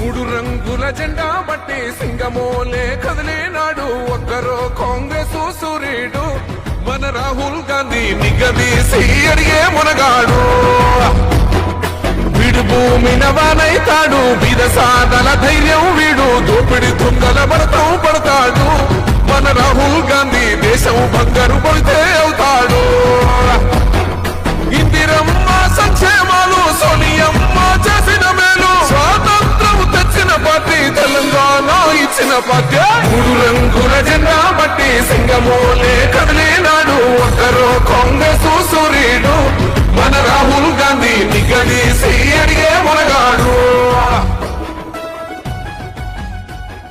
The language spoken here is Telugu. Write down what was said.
మూడు రంగుల జెండా బట్టి సింగమోలే కదిలేనాడు ఒక్కరో కాంగ్రెస్ సూర్యుడు మన రాహుల్ గాంధీ నిగదీసి అడిగే మునగాడు వీడు భూమిన వానైతాడు బీద సాదల ధైర్యం వీడు దోపిడి దొంగల భరతం పడతాడు